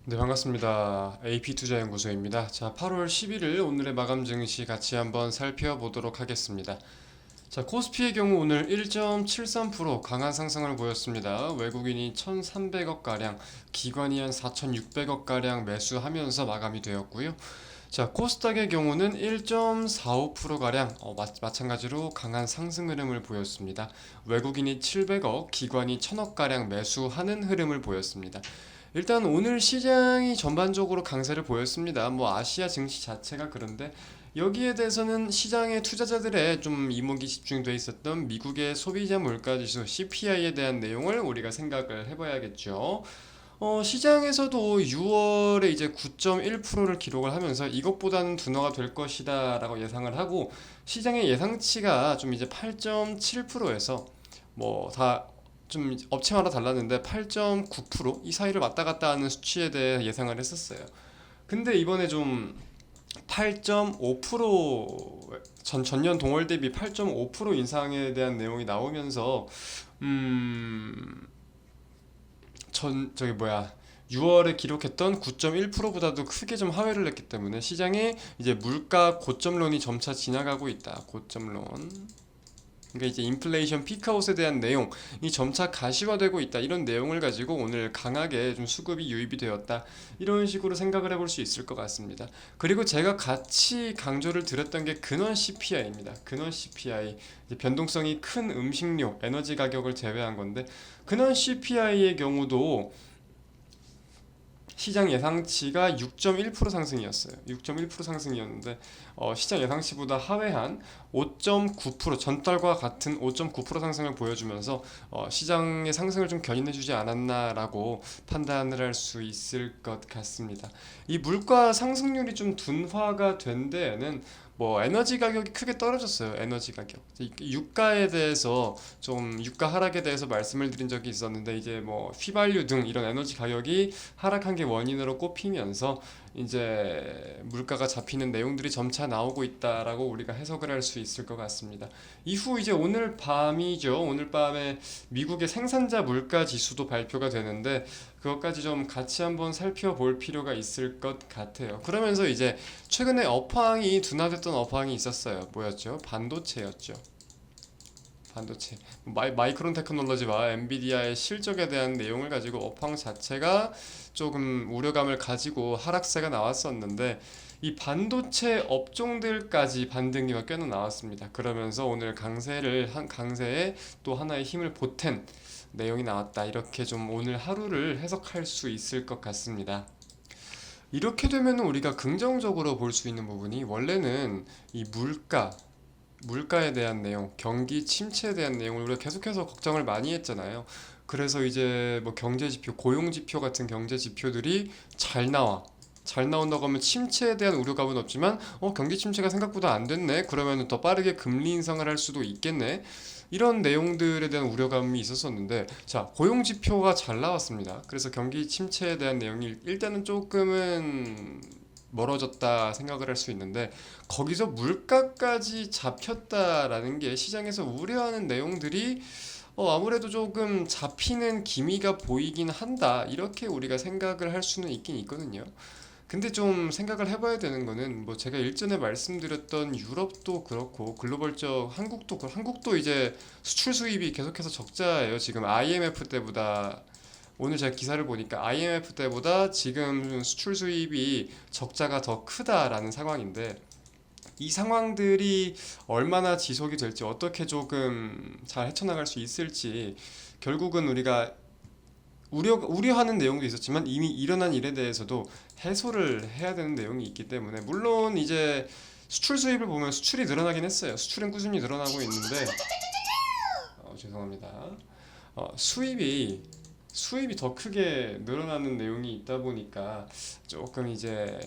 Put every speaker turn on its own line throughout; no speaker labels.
네, 반갑습니다. AP투자연구소입니다. 자, 8월 11일 오늘의 마감 증시 같이 한번 살펴보도록 하겠습니다. 자, 코스피의 경우 오늘 1.73% 강한 상승을 보였습니다. 외국인이 1,300억가량, 기관이 한 4,600억가량 매수하면서 마감이 되었고요. 자, 코스닥의 경우는 1.45%가량 마찬가지로 강한 상승 흐름을 보였습니다. 외국인이 700억, 기관이 1,000억가량 매수하는 흐름을 보였습니다. 일단 오늘 시장이 전반적으로 강세를 보였습니다. 뭐 아시아 증시 자체가 그런데 여기에 대해서는 시장의 투자자들의 좀 이목이 집중돼 있었던 미국의 소비자 물가지수 CPI에 대한 내용을 우리가 생각을 해봐야겠죠. 시장에서도 6월에 이제 9.1%를 기록을 하면서 이것보다는 둔화가 될 것이다라고 예상을 하고 시장의 예상치가 좀 이제 8.7%에서 뭐 다 좀 업체마다 달랐는데 8.9%이 사이를 왔다 갔다 하는 수치에 대해 예상을 했었어요. 근데 이번에 좀 8.5% 전년 동월 대비 8.5% 인상에 대한 내용이 나오면서 음, 저기 뭐야 6월에 기록했던 9.1%보다도 크게 좀 하회를 했기 때문에 시장에 이제 물가 고점론이 점차 지나가고 있다. 고점론. 그러니까 이제 인플레이션 피크아웃에 대한 내용이 점차 가시화되고 있다. 이런 내용을 가지고 오늘 강하게 좀 수급이 유입이 되었다. 이런 식으로 생각을 해볼 수 있을 것 같습니다. 그리고 제가 같이 강조를 드렸던 게 근원 CPI입니다. 근원 CPI. 이제 변동성이 큰 음식료, 에너지 가격을 제외한 건데 근원 CPI의 경우도 시장 예상치가 6.1% 상승이었어요. 6.1% 상승이었는데 시장 예상치보다 하회한 5.9% 전달과 같은 5.9% 상승을 보여주면서 시장의 상승을 좀 견인해주지 않았나라고 판단을 할 수 있을 것 같습니다. 이 물가 상승률이 좀 둔화가 된 데에는 뭐 에너지 가격이 크게 떨어졌어요. 에너지 가격. 유가에 대해서 좀 유가 하락에 대해서 말씀을 드린 적이 있었는데 이제 뭐 휘발유 등 이런 에너지 가격이 하락한 게 원인으로 꼽히면서 이제 물가가 잡히는 내용들이 점차 나오고 있다라고 우리가 해석을 할 수 있을 것 같습니다. 이후 이제 오늘 밤이죠. 오늘 밤에 미국의 생산자 물가 지수도 발표가 되는데 그것까지 좀 같이 한번 살펴볼 필요가 있을 것 같아요. 그러면서 이제 최근에 업황이 둔화됐던 업황이 있었어요. 뭐였죠? 반도체였죠. 반도체. 마이크론 테크놀로지와 엔비디아의 실적에 대한 내용을 가지고 업황 자체가 조금 우려감을 가지고 하락세가 나왔었는데 이 반도체 업종들까지 반등기가 꽤나 나왔습니다. 그러면서 오늘 강세에 또 하나의 힘을 보탠 내용이 나왔다. 이렇게 좀 오늘 하루를 해석할 수 있을 것 같습니다. 이렇게 되면 우리가 긍정적으로 볼 수 있는 부분이 원래는 이 물가에 대한 내용, 경기 침체에 대한 내용을 우리가 계속해서 걱정을 많이 했잖아요. 그래서 이제 뭐 경제 지표, 고용 지표 같은 경제 지표들이 잘 나와. 잘 나온다고 하면 침체에 대한 우려감은 없지만 경기 침체가 생각보다 안 됐네. 그러면 더 빠르게 금리 인상을 할 수도 있겠네. 이런 내용들에 대한 우려감이 있었었는데 자, 고용 지표가 잘 나왔습니다. 그래서 경기 침체에 대한 내용이 일단은 조금은 멀어졌다 생각을 할 수 있는데 거기서 물가까지 잡혔다라는 게 시장에서 우려하는 내용들이 아무래도 조금 잡히는 기미가 보이긴 한다. 이렇게 우리가 생각을 할 수는 있긴 있거든요. 근데 좀 생각을 해봐야 되는 거는 뭐 제가 일전에 말씀드렸던 유럽도 그렇고 글로벌적 한국도 이제 수출 수입이 계속해서 적자예요. 지금 IMF 때보다 오늘 제가 기사를 보니까 IMF 때보다 지금 수출 수입이 적자가 더 크다라는 상황인데 이 상황들이 얼마나 지속이 될지 어떻게 조금 잘 헤쳐나갈 수 있을지 결국은 우리가 우려하는 내용도 있었지만 이미 일어난 일에 대해서도 해소를 해야 되는 내용이 있기 때문에 물론 이제 수출 수입을 보면 수출이 늘어나긴 했어요. 수출은 꾸준히 늘어나고 있는데 죄송합니다. 수입이 더 크게 늘어나는 내용이 있다 보니까 조금 이제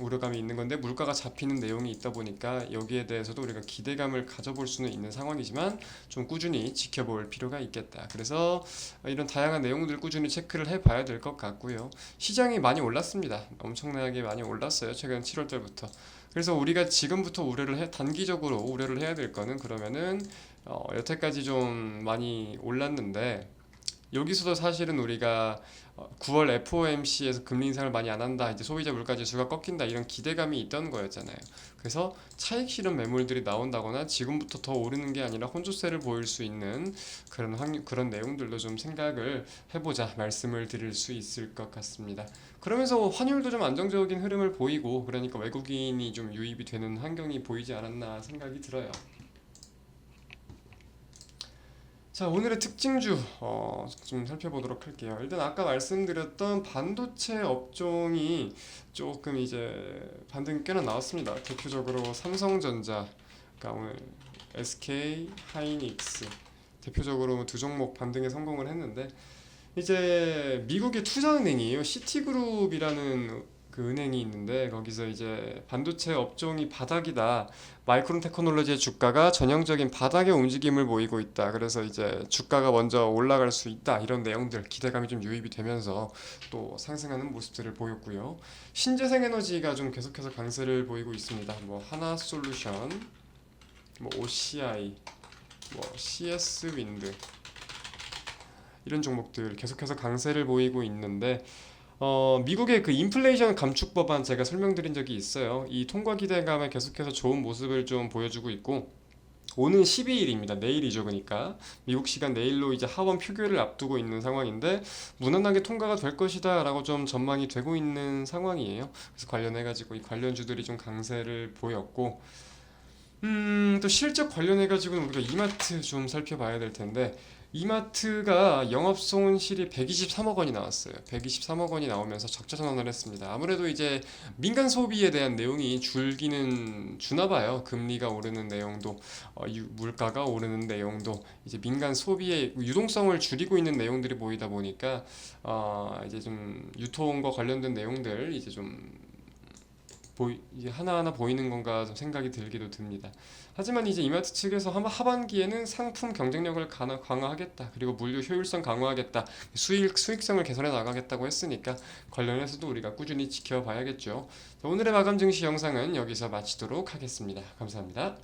우려감이 있는 건데 물가가 잡히는 내용이 있다 보니까 여기에 대해서도 우리가 기대감을 가져볼 수는 있는 상황이지만 좀 꾸준히 지켜볼 필요가 있겠다. 그래서 이런 다양한 내용들 꾸준히 체크를 해봐야 될 것 같고요. 시장이 많이 올랐습니다. 엄청나게 많이 올랐어요. 최근 7월 달부터. 그래서 우리가 지금부터 단기적으로 우려를 해야 될 거는 그러면은 여태까지 좀 많이 올랐는데 여기서도 사실은 우리가 9월 FOMC에서 금리 인상을 많이 안 한다, 이제 소비자 물가 지수가 꺾인다 이런 기대감이 있던 거였잖아요. 그래서 차익 실현 매물들이 나온다거나 지금부터 더 오르는 게 아니라 혼조세를 보일 수 있는 그런 내용들도 좀 생각을 해보자 말씀을 드릴 수 있을 것 같습니다. 그러면서 환율도 좀 안정적인 흐름을 보이고, 그러니까 외국인이 좀 유입이 되는 환경이 보이지 않았나 생각이 들어요. 자, 오늘의 특징주 좀 살펴보도록 할게요. 일단 아까 말씀드렸던 반도체 업종이 조금 이제 반등이 꽤나 나왔습니다. 대표적으로 삼성전자, 그러니까 오늘 SK 하이닉스 대표적으로 두 종목 반등에 성공을 했는데, 이제 미국의 투자은행이에요. 시티그룹이라는 그 은행이 있는데, 거기서 이제 반도체 업종이 바닥이다, 마이크론 테크놀로지의 주가가 전형적인 바닥의 움직임을 보이고 있다, 그래서 이제 주가가 먼저 올라갈 수 있다, 이런 내용들 기대감이 좀 유입이 되면서 또 상승하는 모습들을 보였고요. 신재생에너지가 좀 계속해서 강세를 보이고 있습니다. 뭐 하나솔루션, 뭐 OCI, 뭐 CS윈드 이런 종목들 계속해서 강세를 보이고 있는데, 미국의 그 인플레이션 감축 법안 제가 설명드린 적이 있어요. 이 통과 기대감에 계속해서 좋은 모습을 좀 보여주고 있고, 오는 12일입니다. 내일이죠. 그러니까 미국 시간 내일로 이제 하원 표결을 앞두고 있는 상황인데, 무난하게 통과가 될 것이다 라고 좀 전망이 되고 있는 상황이에요. 그래서 관련해가지고 이 관련주들이 좀 강세를 보였고, 또 실적 관련해가지고는 우리가 이마트 좀 살펴봐야 될 텐데, 이마트가 영업 손실이 123억 원이 나왔어요. 123억 원이 나오면서 적자 선언을 했습니다. 아무래도 이제 민간 소비에 대한 내용이 줄기는 주나 봐요. 금리가 오르는 내용도, 물가가 오르는 내용도 이제 민간 소비의 유동성을 줄이고 있는 내용들이 보이다 보니까, 이제 좀 유통과 관련된 내용들 이제 좀 이게 하나하나 보이는 건가 좀 생각이 들기도 듭니다. 하지만 이제 이마트 측에서 하반기에는 상품 경쟁력을 강화하겠다, 그리고 물류 효율성 강화하겠다, 수익성을 개선해 나가겠다고 했으니까 관련해서도 우리가 꾸준히 지켜봐야겠죠. 오늘의 마감 증시 영상은 여기서 마치도록 하겠습니다. 감사합니다.